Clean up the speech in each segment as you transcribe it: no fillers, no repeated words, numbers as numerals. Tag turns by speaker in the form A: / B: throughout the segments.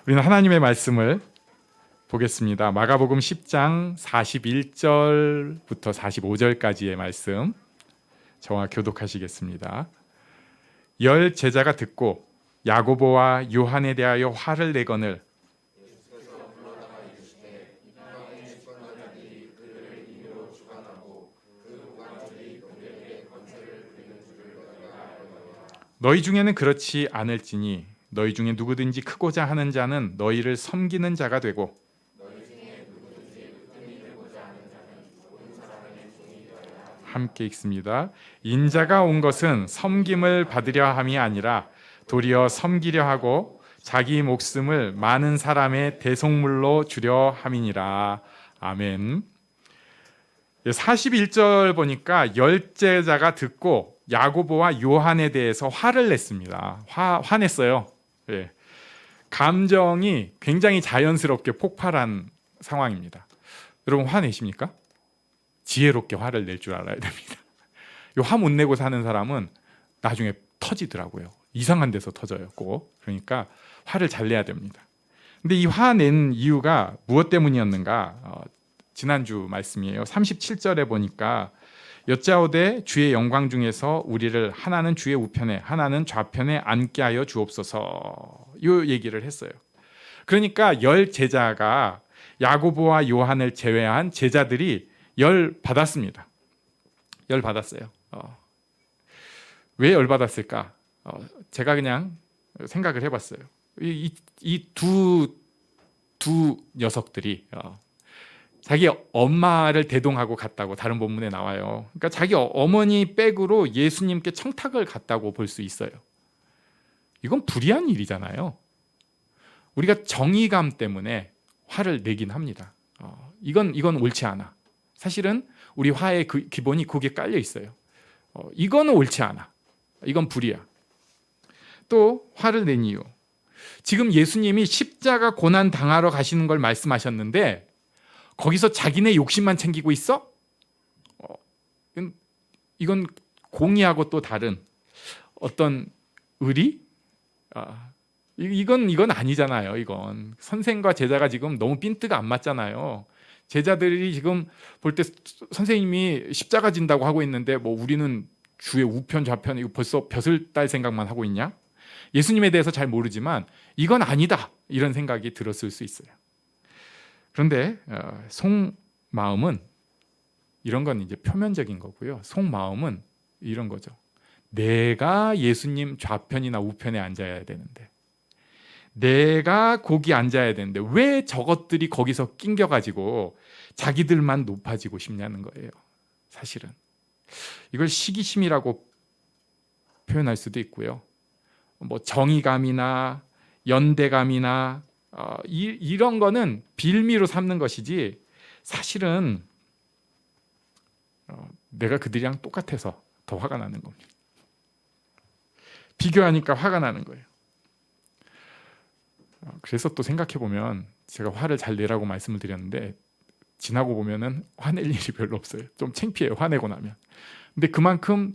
A: 우리는 하나님의 말씀을 보겠습니다. 마가복음 10장 41절부터 45절까지의 말씀 저와 교독하시겠습니다. 열 제자가 듣고 야고보와 요한에 대하여 화를 내거늘 너희 중에는 그렇지 않을지니 너희 중에 누구든지 크고자 하는 자는 너희를 섬기는 자가 되고 함께 읽습니다. 인자가 온 것은 섬김을 받으려 함이 아니라 도리어 섬기려 하고 자기 목숨을 많은 사람의 대속물로 주려 함이니라. 아멘. 41절 보니까 열 제자가 듣고 야고보와 요한에 대해서 화를 냈습니다. 화냈어요. 예. 감정이 굉장히 자연스럽게 폭발한 상황입니다. 여러분 화내십니까? 지혜롭게 화를 낼 줄 알아야 됩니다. 화 못 내고 사는 사람은 나중에 터지더라고요. 이상한 데서 터져요. 꼭. 그러니까 화를 잘 내야 됩니다. 근데 이 화 낸 이유가 무엇 때문이었는가? 지난주 말씀이에요. 37절에 보니까 여짜오되 주의 영광 중에서 우리를 하나는 주의 우편에 하나는 좌편에 앉게 하여 주옵소서. 이 얘기를 했어요. 그러니까 열 제자가 야고보와 요한을 제외한 제자들이 열 받았습니다. 열 받았어요. 왜 열 받았을까? 제가 그냥 생각을 해봤어요. 이 두 녀석들이 자기 엄마를 대동하고 갔다고 다른 본문에 나와요. 그러니까 자기 어머니 백으로 예수님께 청탁을 갔다고 볼 수 있어요. 이건 불의한 일이잖아요. 우리가 정의감 때문에 화를 내긴 합니다. 이건 옳지 않아. 사실은 우리 화의 기본이 거기에 깔려 있어요. 이거는 옳지 않아. 이건 불의야. 또 화를 낸 이유. 지금 예수님이 십자가 고난 당하러 가시는 걸 말씀하셨는데 거기서 자기네 욕심만 챙기고 있어? 이건 공의하고 또 다른 어떤 의리? 이건 아니잖아요. 이건 선생과 제자가 지금 너무 핀트가 안 맞잖아요. 제자들이 지금 볼 때 선생님이 십자가 진다고 하고 있는데 뭐 우리는 주의 우편 좌편 이거 벌써 벼슬 딸 생각만 하고 있냐? 예수님에 대해서 잘 모르지만 이건 아니다 이런 생각이 들었을 수 있어요. 그런데 속마음은 이런 건 이제 표면적인 거고요. 속마음은 이런 거죠. 내가 예수님 좌편이나 우편에 앉아야 되는데 내가 거기 앉아야 되는데 왜 저것들이 거기서 낑겨가지고 자기들만 높아지고 싶냐는 거예요. 사실은 이걸 시기심이라고 표현할 수도 있고요. 뭐 정의감이나 연대감이나 이런 거는 빌미로 삼는 것이지 사실은 내가 그들이랑 똑같아서 더 화가 나는 겁니다. 비교하니까 화가 나는 거예요. 그래서 또 생각해보면 제가 화를 잘 내라고 말씀을 드렸는데 지나고 보면은 화낼 일이 별로 없어요. 좀 창피해요. 화내고 나면. 근데 그만큼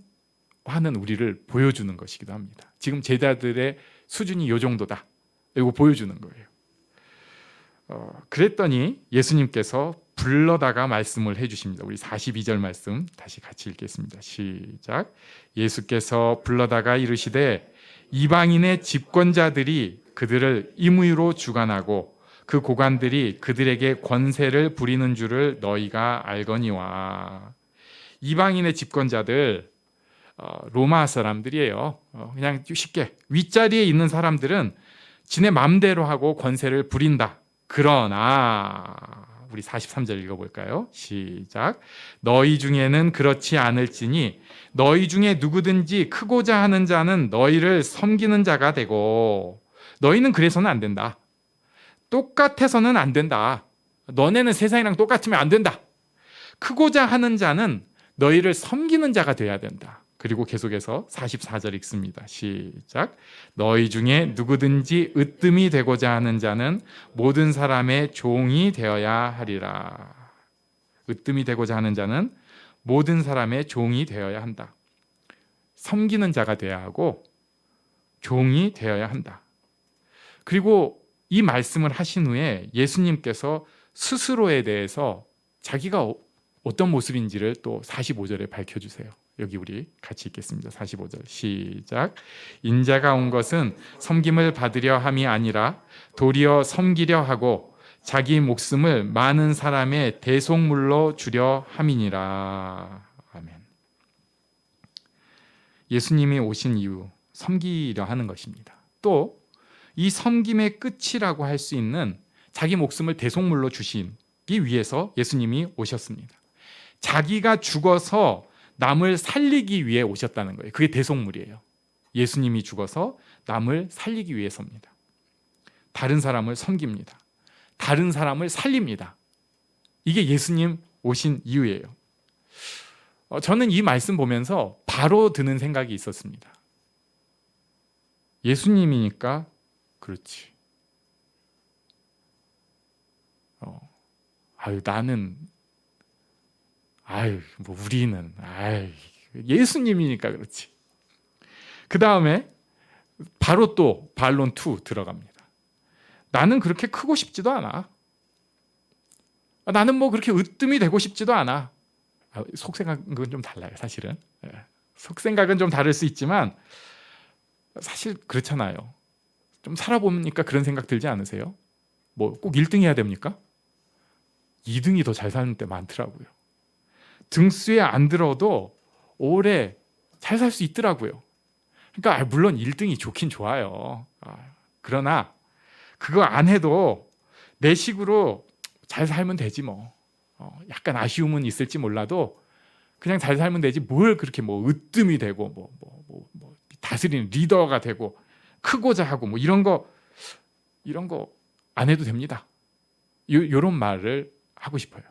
A: 화는 우리를 보여주는 것이기도 합니다. 지금 제자들의 수준이 이 정도다. 이거 보여주는 거예요. 그랬더니 예수님께서 불러다가 말씀을 해주십니다. 우리 42절 말씀 다시 같이 읽겠습니다. 시작. 예수께서 불러다가 이르시되 이방인의 집권자들이 그들을 임의로 주관하고 그 고관들이 그들에게 권세를 부리는 줄을 너희가 알거니와. 이방인의 집권자들 로마 사람들이에요. 그냥 쉽게 윗자리에 있는 사람들은 지네 맘대로 하고 권세를 부린다. 그러나 우리 43절 읽어볼까요? 시작. 너희 중에는 그렇지 않을지니 너희 중에 누구든지 크고자 하는 자는 너희를 섬기는 자가 되고. 너희는 그래서는 안 된다. 똑같아서는 안 된다. 너네는 세상이랑 똑같으면 안 된다. 크고자 하는 자는 너희를 섬기는 자가 돼야 된다. 그리고 계속해서 44절 읽습니다. 시작. 너희 중에 누구든지 으뜸이 되고자 하는 자는 모든 사람의 종이 되어야 하리라. 으뜸이 되고자 하는 자는 모든 사람의 종이 되어야 한다. 섬기는 자가 되어야 하고 종이 되어야 한다. 그리고 이 말씀을 하신 후에 예수님께서 스스로에 대해서 자기가 어떤 모습인지를 또 45절에 밝혀주세요. 여기 우리 같이 읽겠습니다. 45절 시작. 인자가 온 것은 섬김을 받으려 함이 아니라 도리어 섬기려 하고 자기 목숨을 많은 사람의 대속물로 주려 함이니라. 아멘. 예수님이 오신 이유 섬기려 하는 것입니다. 또 이 섬김의 끝이라고 할 수 있는 자기 목숨을 대속물로 주시기 위해서 예수님이 오셨습니다. 자기가 죽어서 남을 살리기 위해 오셨다는 거예요. 그게 대속물이에요. 예수님이 죽어서 남을 살리기 위해서입니다. 다른 사람을 섬깁니다. 다른 사람을 살립니다. 이게 예수님 오신 이유예요. 저는 이 말씀 보면서 바로 드는 생각이 있었습니다. 예수님이니까 그렇지. 나는 뭐 우리는 예수님이니까 그렇지. 그 다음에 바로 또 반론 2 들어갑니다. 나는 그렇게 크고 싶지도 않아. 나는 뭐 그렇게 으뜸이 되고 싶지도 않아. 속생각은 좀 달라요, 사실은. 속생각은 좀 다를 수 있지만 사실 그렇잖아요. 좀 살아보니까 그런 생각 들지 않으세요? 뭐 꼭 1등 해야 됩니까? 2등이 더 잘 사는 때 많더라고요. 등수에 안 들어도 오래 잘 살 수 있더라고요. 그러니까 물론 1등이 좋긴 좋아요. 그러나 그거 안 해도 내 식으로 잘 살면 되지 뭐. 약간 아쉬움은 있을지 몰라도 그냥 잘 살면 되지 뭘 그렇게 뭐 으뜸이 되고 뭐 다스리는 리더가 되고 크고자 하고 뭐 이런 거 안 해도 됩니다. 요런 말을 하고 싶어요.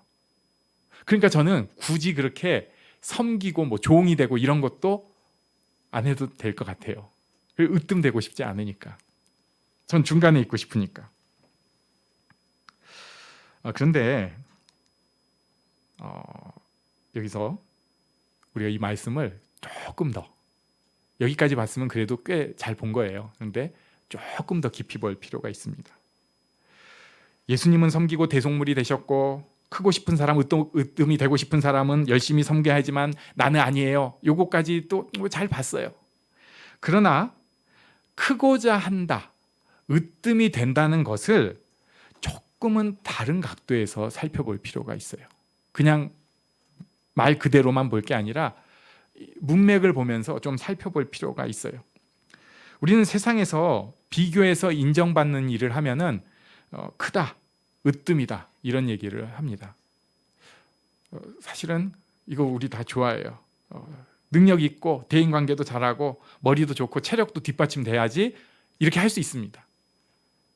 A: 그러니까 저는 굳이 그렇게 섬기고 뭐 종이 되고 이런 것도 안 해도 될 것 같아요. 으뜸되고 싶지 않으니까. 전 중간에 있고 싶으니까. 그런데 여기서 우리가 이 말씀을 조금 더 여기까지 봤으면 그래도 꽤 잘 본 거예요. 그런데 조금 더 깊이 볼 필요가 있습니다. 예수님은 섬기고 대속물이 되셨고 크고 싶은 사람, 으뜸이 되고 싶은 사람은 열심히 섬겨야 하지만 나는 아니에요. 요거까지 또 잘 봤어요. 그러나 크고자 한다, 으뜸이 된다는 것을 조금은 다른 각도에서 살펴볼 필요가 있어요. 그냥 말 그대로만 볼 게 아니라 문맥을 보면서 좀 살펴볼 필요가 있어요. 우리는 세상에서 비교해서 인정받는 일을 하면은 크다, 으뜸이다 이런 얘기를 합니다. 사실은 이거 우리 다 좋아해요. 능력 있고 대인관계도 잘하고 머리도 좋고 체력도 뒷받침돼야지 이렇게 할 수 있습니다.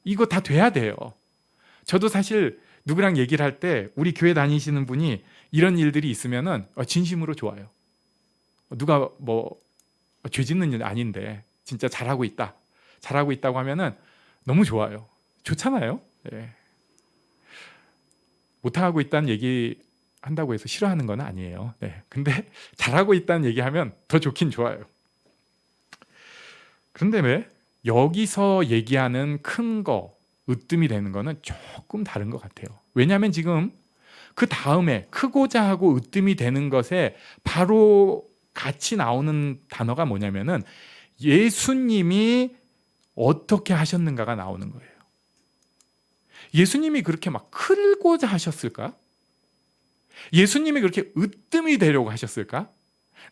A: 이거 다 돼야 돼요. 저도 사실 누구랑 얘기를 할 때 우리 교회 다니시는 분이 이런 일들이 있으면은 진심으로 좋아요. 누가 뭐 죄 짓는 일 아닌데 진짜 잘하고 있다고 하면은 너무 좋아요. 좋잖아요. 예. 못하고 있다는 얘기 한다고 해서 싫어하는 건 아니에요. 네. 근데 잘하고 있다는 얘기하면 더 좋긴 좋아요. 그런데 왜 여기서 얘기하는 큰 거, 으뜸이 되는 거는 조금 다른 것 같아요. 왜냐하면 지금 그 다음에 크고자 하고 으뜸이 되는 것에 바로 같이 나오는 단어가 뭐냐면은 예수님이 어떻게 하셨는가가 나오는 거예요. 예수님이 그렇게 막 크고자 하셨을까? 예수님이 그렇게 으뜸이 되려고 하셨을까?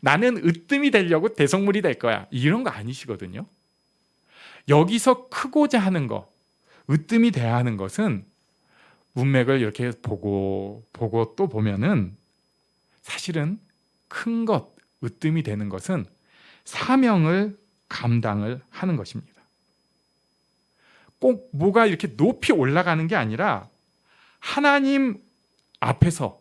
A: 나는 으뜸이 되려고 대속물이 될 거야. 이런 거 아니시거든요. 여기서 크고자 하는 거, 으뜸이 돼야 하는 것은 문맥을 이렇게 보고 또 보면은 사실은 큰 것, 으뜸이 되는 것은 사명을 감당을 하는 것입니다. 꼭 뭐가 이렇게 높이 올라가는 게 아니라 하나님 앞에서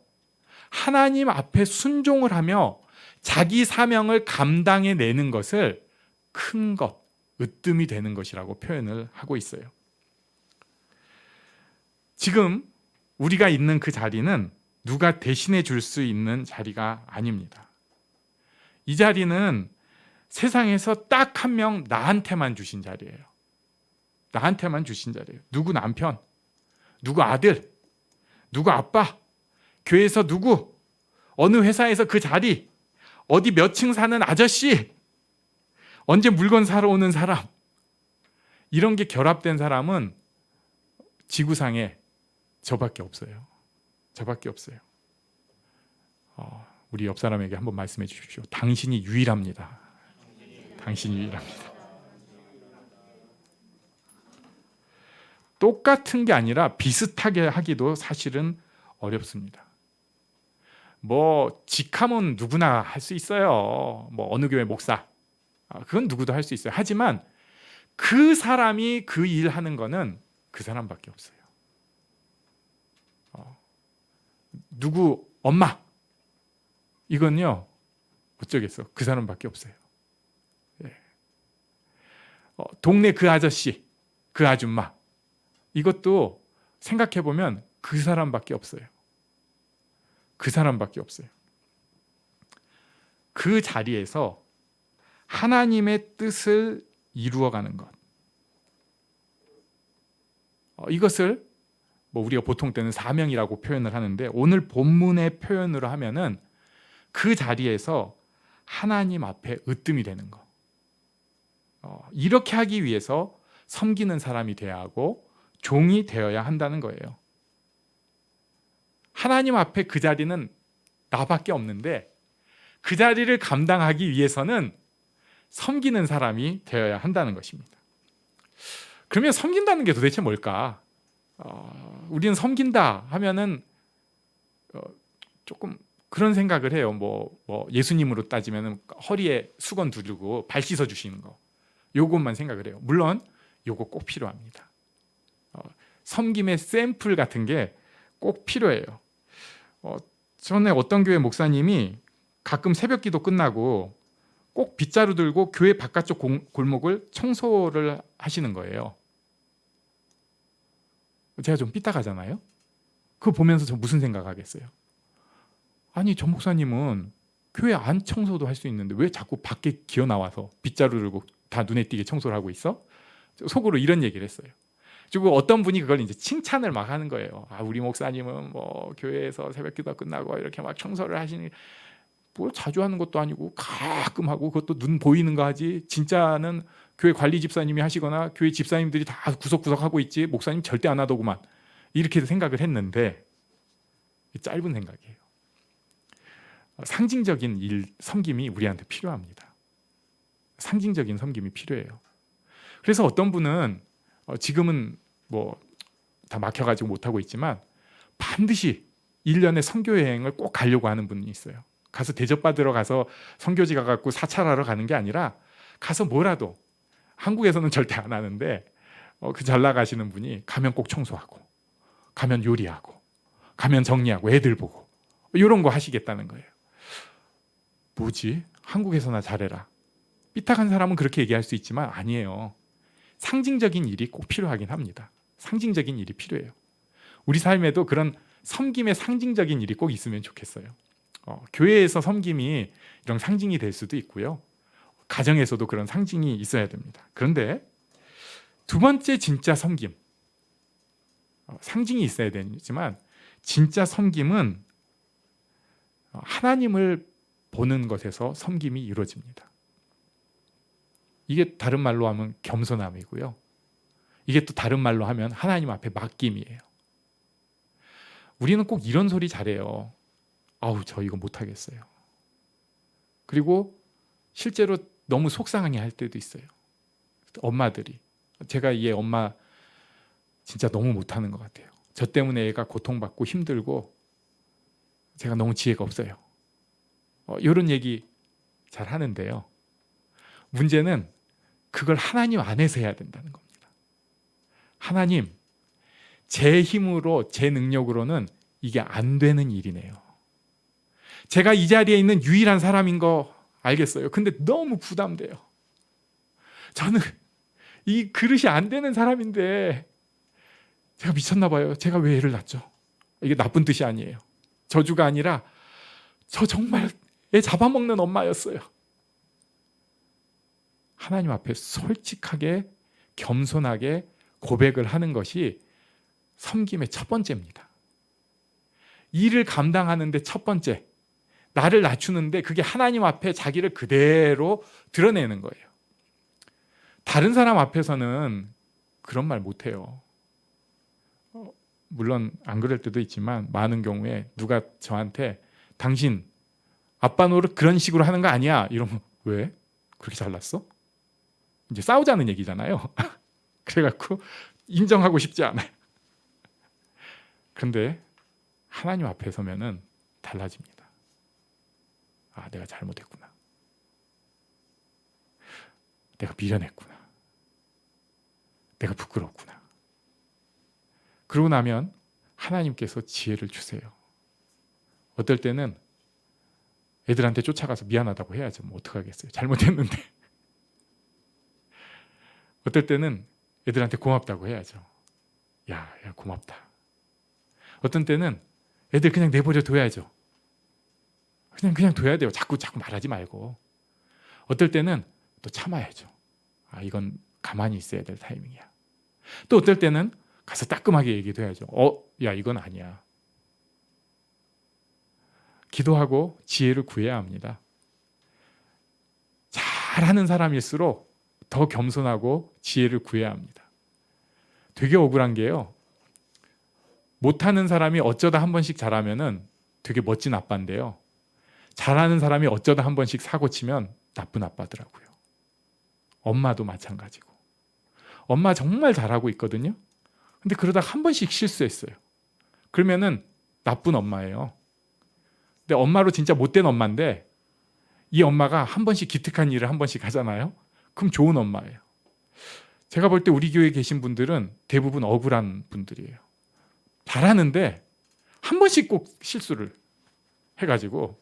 A: 하나님 앞에 순종을 하며 자기 사명을 감당해 내는 것을 큰 것, 으뜸이 되는 것이라고 표현을 하고 있어요. 지금 우리가 있는 그 자리는 누가 대신해 줄 수 있는 자리가 아닙니다. 이 자리는 세상에서 딱 한 명 나한테만 주신 자리예요. 나한테만 주신 자리예요. 누구 남편, 누구 아들, 누구 아빠, 교회에서 누구, 어느 회사에서 그 자리, 어디 몇 층 사는 아저씨, 언제 물건 사러 오는 사람, 이런 게 결합된 사람은 지구상에 저밖에 없어요. 저밖에 없어요. 우리 옆 사람에게 한번 말씀해 주십시오. 당신이 유일합니다. 당신이 유일합니다. 똑같은 게 아니라 비슷하게 하기도 사실은 어렵습니다. 뭐 직함은 누구나 할 수 있어요. 뭐 어느 교회 목사, 그건 누구도 할 수 있어요. 하지만 그 사람이 그 일 하는 거는 그 사람밖에 없어요. 누구 엄마, 이건요 어쩌겠어, 그 사람밖에 없어요. 예. 동네 그 아저씨, 그 아줌마, 이것도 생각해 보면 그 사람밖에 없어요. 그 사람밖에 없어요. 그 자리에서 하나님의 뜻을 이루어가는 것, 이것을 뭐 우리가 보통 때는 사명이라고 표현을 하는데, 오늘 본문의 표현으로 하면은 그 자리에서 하나님 앞에 으뜸이 되는 거, 이렇게 하기 위해서 섬기는 사람이 되어야 하고 종이 되어야 한다는 거예요. 하나님 앞에 그 자리는 나밖에 없는데 그 자리를 감당하기 위해서는 섬기는 사람이 되어야 한다는 것입니다. 그러면 섬긴다는 게 도대체 뭘까? 우리는 섬긴다 하면은 조금 그런 생각을 해요. 뭐 예수님으로 따지면 허리에 수건 두르고 발 씻어 주시는 거, 요것만 생각을 해요. 물론 요거 꼭 필요합니다. 섬김의 샘플 같은 게 꼭 필요해요. 전에 어떤 교회 목사님이 가끔 새벽기도 끝나고 꼭 빗자루 들고 교회 바깥쪽 골목을 청소를 하시는 거예요. 제가 좀 삐딱하잖아요. 그거 보면서 저 무슨 생각하겠어요? 아니, 저 목사님은 교회 안 청소도 할 수 있는데 왜 자꾸 밖에 기어 나와서 빗자루 들고 다 눈에 띄게 청소를 하고 있어? 속으로 이런 얘기를 했어요. 그리고 어떤 분이 그걸 이제 칭찬을 막 하는 거예요. 우리 목사님은 뭐 교회에서 새벽기도 끝나고 이렇게 막 청소를 하시니 뭘 자주 하는 것도 아니고 가끔 하고, 그것도 눈 보이는 거 하지, 진짜는 교회 관리 집사님이 하시거나 교회 집사님들이 다 구석구석 하고 있지 목사님 절대 안 하더구만, 이렇게 생각을 했는데 짧은 생각이에요. 상징적인 일, 섬김이 우리한테 필요합니다. 상징적인 섬김이 필요해요. 그래서 어떤 분은 지금은 뭐 다 막혀가지고 못하고 있지만 반드시 1년에 선교 여행을 꼭 가려고 하는 분이 있어요. 가서 대접받으러 가서 선교지 가갖고 사찰하러 가는 게 아니라 가서 뭐라도, 한국에서는 절대 안 하는데 그 잘 나가시는 분이 가면 꼭 청소하고, 가면 요리하고, 가면 정리하고, 애들 보고, 이런 거 하시겠다는 거예요. 뭐지? 한국에서나 잘해라. 삐딱한 사람은 그렇게 얘기할 수 있지만 아니에요. 상징적인 일이 꼭 필요하긴 합니다. 상징적인 일이 필요해요. 우리 삶에도 그런 섬김의 상징적인 일이 꼭 있으면 좋겠어요. 교회에서 섬김이 이런 상징이 될 수도 있고요. 가정에서도 그런 상징이 있어야 됩니다. 그런데 두 번째 진짜 섬김, 상징이 있어야 되지만 진짜 섬김은 하나님을 보는 것에서 섬김이 이루어집니다. 이게 다른 말로 하면 겸손함이고요. 이게 또 다른 말로 하면 하나님 앞에 맡김이에요. 우리는 꼭 이런 소리 잘해요. 저 이거 못하겠어요. 그리고 실제로 너무 속상하게 할 때도 있어요. 엄마들이, 제가 얘 엄마 진짜 너무 못하는 것 같아요. 저 때문에 애가 고통받고 힘들고 제가 너무 지혜가 없어요. 이런 얘기 잘 하는데요. 문제는 그걸 하나님 안에서 해야 된다는 겁니다. 하나님, 제 힘으로, 제 능력으로는 이게 안 되는 일이네요. 제가 이 자리에 있는 유일한 사람인 거 알겠어요. 근데 너무 부담돼요. 저는 이 그릇이 안 되는 사람인데 제가 미쳤나 봐요. 제가 왜 애를 낳죠? 이게 나쁜 뜻이 아니에요. 저주가 아니라 저 정말 애 잡아먹는 엄마였어요. 하나님 앞에 솔직하게 겸손하게 고백을 하는 것이 섬김의 첫 번째입니다. 일을 감당하는데 첫 번째, 나를 낮추는데 그게 하나님 앞에 자기를 그대로 드러내는 거예요. 다른 사람 앞에서는 그런 말 못해요. 물론 안 그럴 때도 있지만 많은 경우에 누가 저한테 당신 아빠 노릇 그런 식으로 하는 거 아니야? 이러면 왜? 그렇게 잘났어? 이제 싸우자는 얘기잖아요. 그래갖고 인정하고 싶지 않아요. 그런데 하나님 앞에 서면은 달라집니다. 아, 내가 잘못했구나. 내가 미련했구나. 내가 부끄럽구나. 그러고 나면 하나님께서 지혜를 주세요. 어떨 때는 애들한테 쫓아가서 미안하다고 해야죠. 뭐 어떡하겠어요. 잘못했는데. 어떨 때는 애들한테 고맙다고 해야죠. 야, 고맙다. 어떤 때는 애들 그냥 내버려 둬야죠. 그냥 둬야 돼요. 자꾸 말하지 말고. 어떨 때는 또 참아야죠. 아, 이건 가만히 있어야 될 타이밍이야. 또 어떨 때는 가서 따끔하게 얘기도 해야죠. 야, 이건 아니야. 기도하고 지혜를 구해야 합니다. 잘하는 사람일수록 더 겸손하고 지혜를 구해야 합니다. 되게 억울한 게요. 못하는 사람이 어쩌다 한 번씩 잘하면은 되게 멋진 아빠인데요. 잘하는 사람이 어쩌다 한 번씩 사고 치면 나쁜 아빠더라고요. 엄마도 마찬가지고. 엄마 정말 잘하고 있거든요. 근데 그러다가 한 번씩 실수했어요. 그러면은 나쁜 엄마예요. 근데 엄마로 진짜 못된 엄마인데 이 엄마가 한 번씩 기특한 일을 한 번씩 하잖아요. 그럼 좋은 엄마예요. 제가 볼 때 우리 교회에 계신 분들은 대부분 억울한 분들이에요. 잘하는데 한 번씩 꼭 실수를 해가지고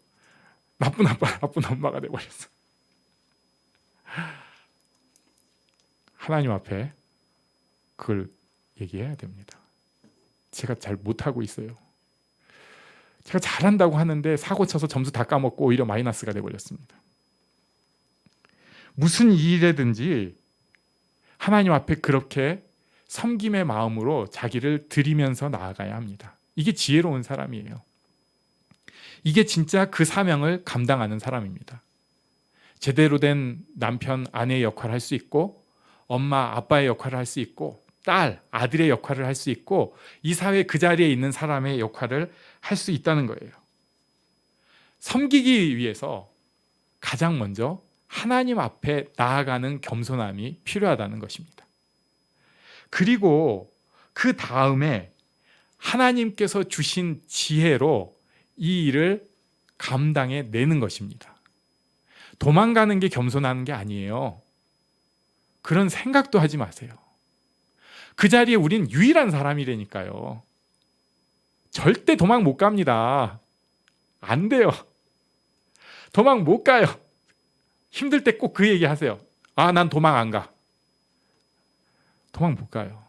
A: 나쁜 아빠, 나쁜 엄마가 돼버렸어. 하나님 앞에 그걸 얘기해야 됩니다. 제가 잘 못하고 있어요. 제가 잘한다고 하는데 사고 쳐서 점수 다 까먹고 오히려 마이너스가 돼버렸습니다. 무슨 일이든지 하나님 앞에 그렇게 섬김의 마음으로 자기를 드리면서 나아가야 합니다. 이게 지혜로운 사람이에요. 이게 진짜 그 사명을 감당하는 사람입니다. 제대로 된 남편, 아내의 역할을 할 수 있고 엄마, 아빠의 역할을 할 수 있고 딸, 아들의 역할을 할 수 있고 이 사회 그 자리에 있는 사람의 역할을 할 수 있다는 거예요. 섬기기 위해서 가장 먼저 하나님 앞에 나아가는 겸손함이 필요하다는 것입니다. 그리고 그 다음에 하나님께서 주신 지혜로 이 일을 감당해 내는 것입니다. 도망가는 게 겸손하는 게 아니에요. 그런 생각도 하지 마세요. 그 자리에 우린 유일한 사람이라니까요. 절대 도망 못 갑니다. 안 돼요. 도망 못 가요. 힘들 때 꼭 그 얘기 하세요. 아, 난 도망 안 가. 도망 못 가요.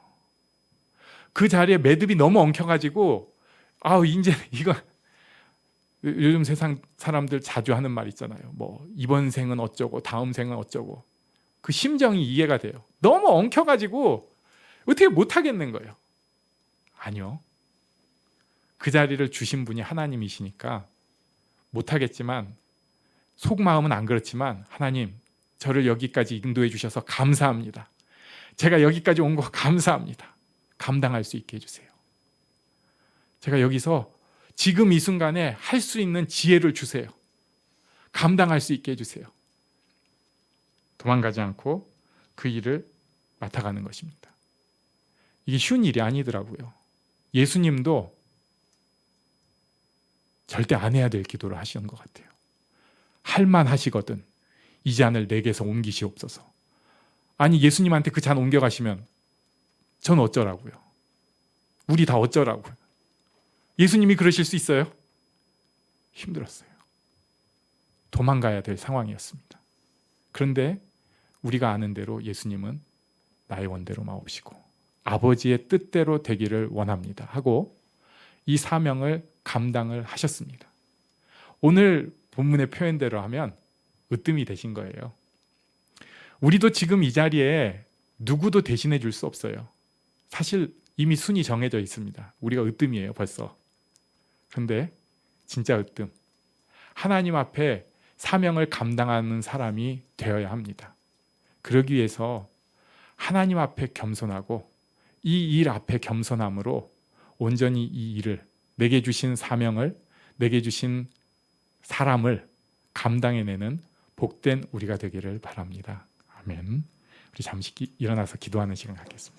A: 그 자리에 매듭이 너무 엉켜가지고 이제 이거 요즘 세상 사람들 자주 하는 말 있잖아요. 뭐 이번 생은 어쩌고 다음 생은 어쩌고. 그 심정이 이해가 돼요. 너무 엉켜가지고 어떻게 못 하겠는 거예요. 아니요. 그 자리를 주신 분이 하나님이시니까 못 하겠지만 속마음은 안 그렇지만 하나님, 저를 여기까지 인도해 주셔서 감사합니다. 제가 여기까지 온 거 감사합니다. 감당할 수 있게 해주세요. 제가 여기서 지금 이 순간에 할 수 있는 지혜를 주세요. 감당할 수 있게 해주세요. 도망가지 않고 그 일을 맡아가는 것입니다. 이게 쉬운 일이 아니더라고요. 예수님도 절대 안 해야 될 기도를 하시는 것 같아요. 할만하시거든 이 잔을 내게서 옮기시옵소서. 아니, 예수님한테 그 잔 옮겨가시면 전 어쩌라고요? 우리 다 어쩌라고요? 예수님이 그러실 수 있어요? 힘들었어요. 도망가야 될 상황이었습니다. 그런데 우리가 아는 대로 예수님은 나의 원대로 마옵시고 아버지의 뜻대로 되기를 원합니다 하고 이 사명을 감당을 하셨습니다. 오늘 본문의 표현대로 하면 으뜸이 되신 거예요. 우리도 지금 이 자리에 누구도 대신해 줄 수 없어요. 사실 이미 순위 정해져 있습니다. 우리가 으뜸이에요, 벌써. 그런데 진짜 으뜸. 하나님 앞에 사명을 감당하는 사람이 되어야 합니다. 그러기 위해서 하나님 앞에 겸손하고 이 일 앞에 겸손함으로 온전히 이 일을, 내게 주신 사명을, 내게 주신 사람을 감당해내는 복된 우리가 되기를 바랍니다. 아멘. 우리 잠시 일어나서 기도하는 시간 갖겠습니다.